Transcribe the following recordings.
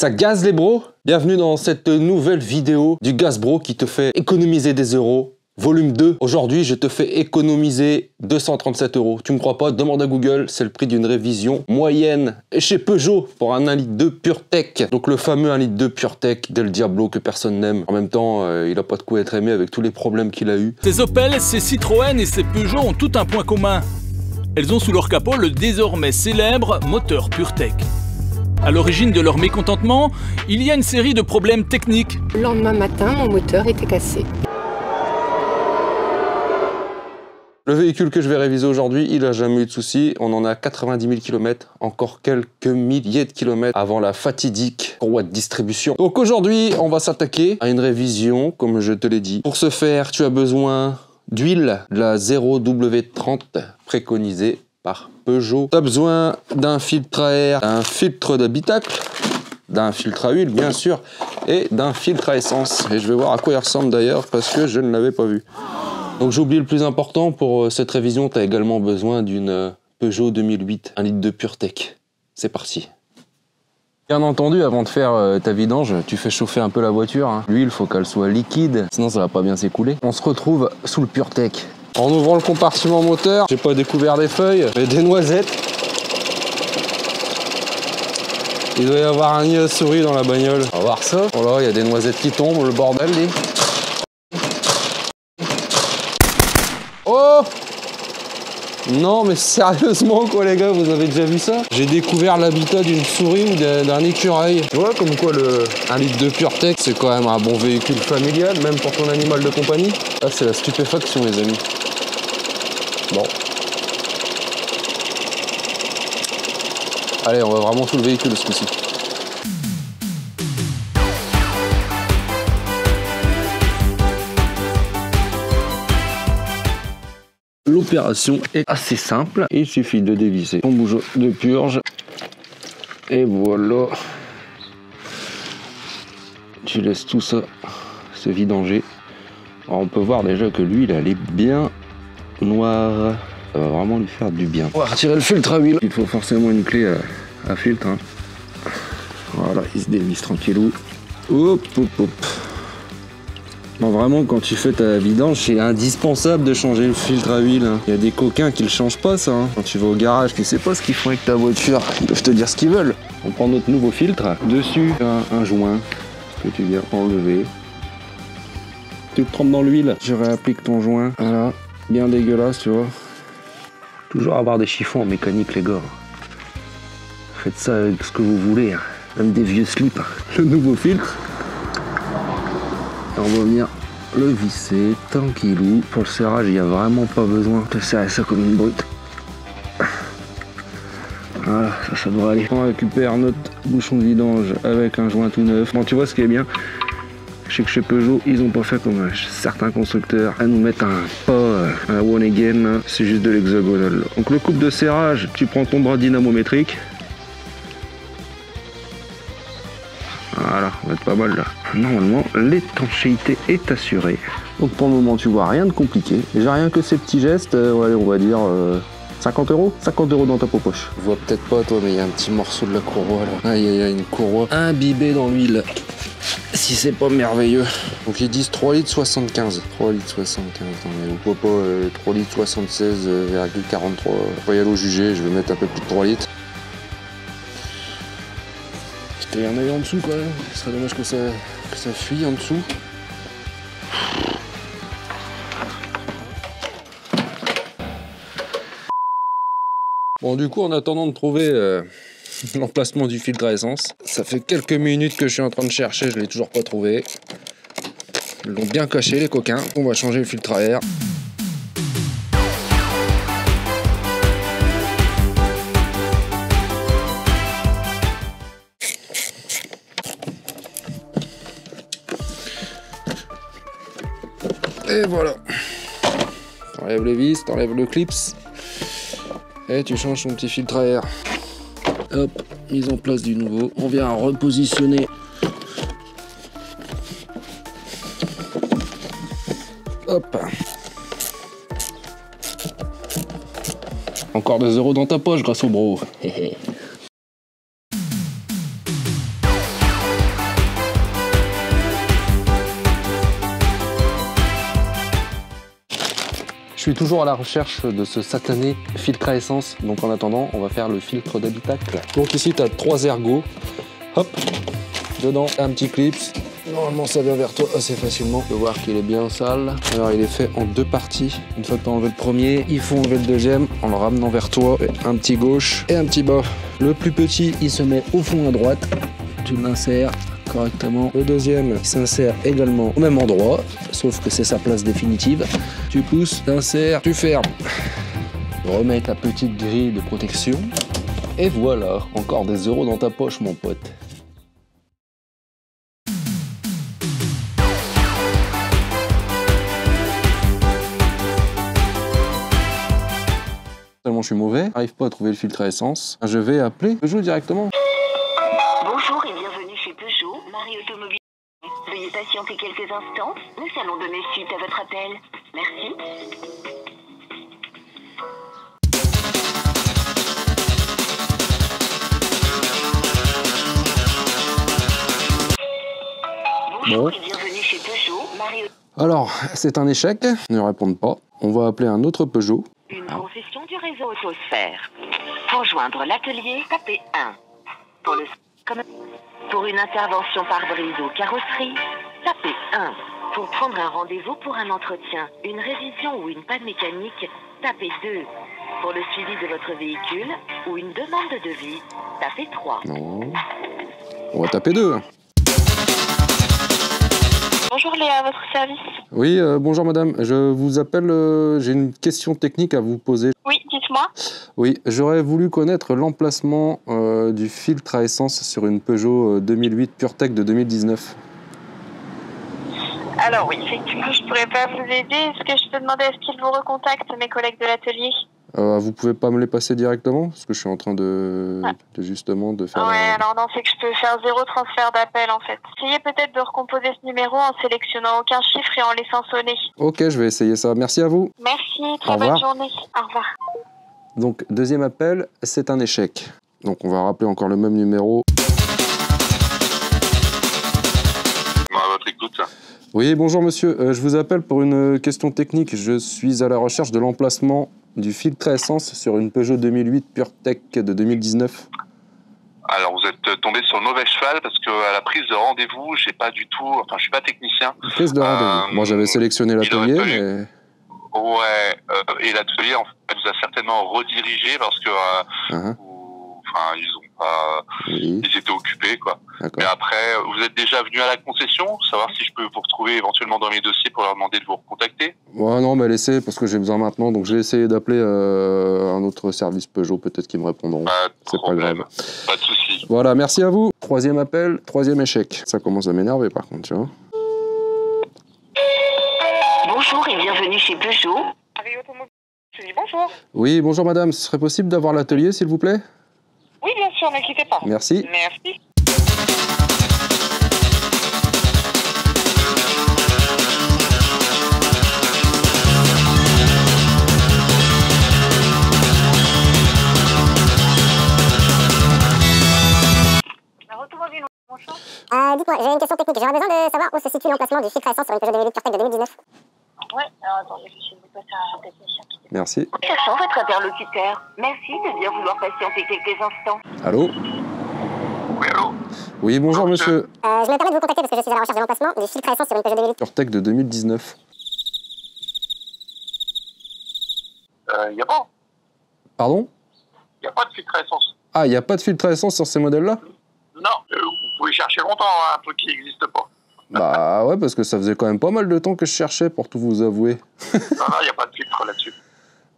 Ça gaz les bros? Bienvenue dans cette nouvelle vidéo du Gaz Bro qui te fait économiser des euros. Volume 2. Aujourd'hui, je te fais économiser 237 euros. Tu me crois pas? Demande à Google, c'est le prix d'une révision moyenne chez Peugeot pour un 1,2 litre PureTech. Donc le fameux 1,2 litre PureTech Del Diablo que personne n'aime. En même temps, il a pas de quoi être aimé avec tous les problèmes qu'il a eu. Ces Opel, ces Citroën et ces Peugeot ont tout un point commun. Elles ont sous leur capot le désormais célèbre moteur PureTech. À l'origine de leur mécontentement, il y a une série de problèmes techniques. Le lendemain matin, mon moteur était cassé. Le véhicule que je vais réviser aujourd'hui, il n'a jamais eu de soucis. On en a 90 000 km, encore quelques milliers de kilomètres avant la fatidique courroie de distribution. Donc aujourd'hui, on va s'attaquer à une révision, comme je te l'ai dit. Pour ce faire, tu as besoin d'huile, de la 0W30 préconisée par Peugeot. Tu as besoin d'un filtre à air, d'un filtre d'habitacle, d'un filtre à huile bien sûr, et d'un filtre à essence. Et je vais voir à quoi il ressemble d'ailleurs parce que je ne l'avais pas vu. Donc j'ai oublié le plus important pour cette révision, tu as également besoin d'une Peugeot 2008, 1 litre de PureTech. C'est parti. Bien entendu, avant de faire ta vidange, tu fais chauffer un peu la voiture. Hein. L'huile, il faut qu'elle soit liquide, sinon ça va pas bien s'écouler. On se retrouve sous le PureTech. En ouvrant le compartiment moteur, j'ai pas découvert des feuilles, mais des noisettes. Il doit y avoir un nid à souris dans la bagnole. On va voir ça. Oh là, il y a des noisettes qui tombent, le bordel, dit. Oh! Non, mais sérieusement, quoi, les gars, vous avez déjà vu ça? J'ai découvert l'habitat d'une souris ou d'un écureuil. Tu vois, comme quoi le 1 litre de PureTech, c'est quand même un bon véhicule familial, même pour ton animal de compagnie. Ah, c'est la stupéfaction, les amis. Bon. Allez, on va vraiment tout le véhicule ce coup-ci. L'opération est assez simple. Il suffit de dévisser ton bougeon de purge. Et voilà. Tu laisses tout ça se vidanger. Alors on peut voir déjà que l'huile, elle est bien noire. Ça va vraiment lui faire du bien. On va retirer le filtre à huile. Il faut forcément une clé à filtre. Hein. Voilà, il se dévisse tranquillou. Hop, hop, hop. Non, vraiment, quand tu fais ta vidange, c'est indispensable de changer le filtre à huile. Hein. Il y a des coquins qui le changent pas, ça. Hein. Quand tu vas au garage, tu sais pas ce qu'ils font avec ta voiture. Ils peuvent te dire ce qu'ils veulent. On prend notre nouveau filtre. Dessus, un joint que tu viens enlever. Tu le trempes dans l'huile. Je réapplique ton joint. Voilà. Bien dégueulasse, tu vois. Toujours avoir des chiffons en mécanique, les gars. Faites ça avec ce que vous voulez. Hein. Même des vieux slips. Le nouveau filtre. On va venir le visser tranquillou. Pour le serrage, il n'y a vraiment pas besoin de serrer ça comme une brute. Voilà, ça devrait aller. On récupère notre bouchon de vidange avec un joint tout neuf. Bon, tu vois ce qui est bien, je sais que chez Peugeot, ils n'ont pas fait comme certains constructeurs à nous mettre un one again, c'est juste de l'hexagonal. Donc le coupe de serrage, tu prends ton bras dynamométrique. Voilà, on va être pas mal là. Normalement, l'étanchéité est assurée. Donc pour le moment, tu vois, rien de compliqué. Déjà rien que ces petits gestes, allez, on va dire 50 euros. 50 euros dans ta poche. Je vois peut-être pas toi, mais il y a un petit morceau de la courroie là. Ah, il y a une courroie imbibée dans l'huile. Si c'est pas merveilleux. Donc ils disent 3 litres 75. 3 litres 75. Non, mais pourquoi pas 3 litres 76,43. Royal au jugé, je vais mettre un peu plus de 3 litres. Il y en a en dessous quand même, ce serait dommage que ça fuit en dessous. Bon, du coup, en attendant de trouver l'emplacement du filtre à essence, ça fait quelques minutes que je suis en train de chercher, je l'ai toujours pas trouvé. Ils l'ont bien caché les coquins. On va changer le filtre à air. Et voilà. T'enlèves les vis, t'enlèves le clips. Et tu changes ton petit filtre à air. Hop, mise en place du nouveau. On vient repositionner. Hop. Encore 2 euros dans ta poche grâce au bro. Je suis toujours à la recherche de ce satané filtre à essence. Donc en attendant, on va faire le filtre d'habitacle. Donc ici, tu as 3 ergots. Hop, dedans, un petit clips. Normalement, ça vient vers toi assez facilement. Tu peux voir qu'il est bien sale. Alors, il est fait en 2 parties. Une fois que tu as enlevé le premier, il faut enlever le deuxième en le ramenant vers toi. Un petit gauche et un petit bas. Le plus petit, il se met au fond à droite. Tu l'insères correctement. Le deuxième s'insère également au même endroit, sauf que c'est sa place définitive. Tu pousses, t'insères, tu fermes. Remets ta petite grille de protection. Et voilà, encore des euros dans ta poche, mon pote. Tellement je suis mauvais, j'arrive pas à trouver le filtre à essence. Je vais appeler Peugeot directement. Bonjour et bienvenue chez Peugeot, Marie Automobile. Veuillez patienter quelques instants, nous allons donner suite à votre appel. Merci. Bonjour et bienvenue chez Peugeot, Marie. Alors, c'est un échec, ils ne répondent pas. On va appeler un autre Peugeot. Une concession du réseau Autosphère. Pour joindre l'atelier, tapez 1. Pour une intervention pare-brise ou carrosserie, tapez 1. Pour prendre un rendez-vous pour un entretien, une révision ou une panne mécanique, tapez 2. Pour le suivi de votre véhicule ou une demande de devis, tapez 3. Non. On va taper 2. Bonjour Léa, à votre service. Oui, bonjour madame. Je vous appelle, j'ai une question technique à vous poser. Oui, dites-moi. Oui, j'aurais voulu connaître l'emplacement du filtre à essence sur une Peugeot 2008 PureTech de 2019. Alors oui, effectivement, je pourrais pas vous aider. Est-ce que je peux demander à ce qu'ils vous recontactent, mes collègues de l'atelier? Vous pouvez pas me les passer directement? Parce que je suis en train de justement de faire... Ouais, alors non, c'est que je peux faire 0 transfert d'appel en fait. Essayez peut-être de recomposer ce numéro en sélectionnant aucun chiffre et en laissant sonner. Ok, je vais essayer ça. Merci à vous. Merci, très bonne journée. Au revoir. Donc, deuxième appel, c'est un échec. Donc, on va rappeler encore le même numéro. À votre écoute. Oui, bonjour monsieur. Je vous appelle pour une question technique. Je suis à la recherche de l'emplacement du filtre à essence sur une Peugeot 2008 PureTech de 2019. Alors vous êtes tombé sur le mauvais cheval parce qu'à la prise de rendez-vous, j'ai pas du tout, enfin je suis pas technicien. Prise de rendez-vous. Moi j'avais sélectionné l'atelier, mais... Ouais, et l'atelier en fait nous a certainement redirigé parce que enfin ils ont pas, ils étaient occupés quoi. Mais après, vous êtes déjà venu à la concession, savoir si je peux vous retrouver éventuellement dans mes dossiers pour leur demander de vous recontacter. Ouais, non, mais laissez, parce que j'ai besoin maintenant, donc j'ai essayé d'appeler un autre service Peugeot, peut-être qu'ils me répondront. C'est pas grave. Pas de souci. Voilà, merci à vous. Troisième appel, troisième échec. Ça commence à m'énerver par contre, tu vois. Bonjour et bienvenue chez Peugeot. Marie Automobile, je dis bonjour. Oui, bonjour madame, ce serait possible d'avoir l'atelier s'il vous plaît? Oui, bien sûr, ne quittez pas. Merci. Merci. Dites-moi, j'ai une question technique. J'aurais besoin de savoir où se situe l'emplacement du filtre à essence sur une Peugeot 2008 PureTech de 2019. Ouais, alors attendez, je vais vous passer un technicien. Merci. Cherchons votre interlocuteur. Merci de bien vouloir patienter quelques instants. Allô? Oui, allô? Oui, bonjour monsieur. Je me permets de vous contacter parce que je suis à la recherche de l'emplacement du filtre à essence sur une Peugeot 2008 PureTech de 2019. Y a pas. Pardon? Y a pas de filtre à essence. Ah, il n'y a pas de filtre à essence sur ces modèles-là? Non, vous pouvez chercher longtemps, un truc qui n'existe pas. Bah ouais, parce que ça faisait quand même pas mal de temps que je cherchais, pour tout vous avouer. Non, il n'y a pas de filtre là-dessus.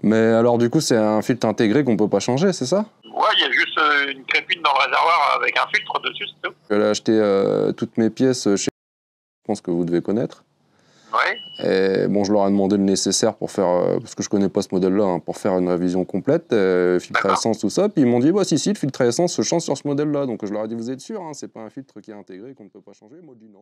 Mais alors du coup, c'est un filtre intégré qu'on peut pas changer, c'est ça? Ouais, il y a juste une crépine dans le réservoir avec un filtre dessus, c'est tout. Je vais acheter toutes mes pièces chez... Je pense que vous devez connaître. Ouais. Et bon, je leur ai demandé le nécessaire pour faire... parce que je connais pas ce modèle-là, hein, pour faire une révision complète, filtre à essence, tout ça. Puis ils m'ont dit, bah si, le filtre à essence se change sur ce modèle-là. Donc je leur ai dit, vous êtes sûr, hein, c'est pas un filtre qui est intégré, qu'on ne peut pas changer? Ils m'ont dit, non.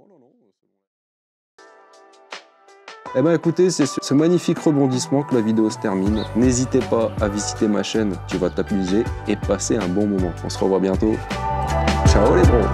Eh ben écoutez, c'est sur ce magnifique rebondissement que la vidéo se termine. N'hésitez pas à visiter ma chaîne, tu vas t'amuser et passer un bon moment. On se revoit bientôt. Ciao les bros.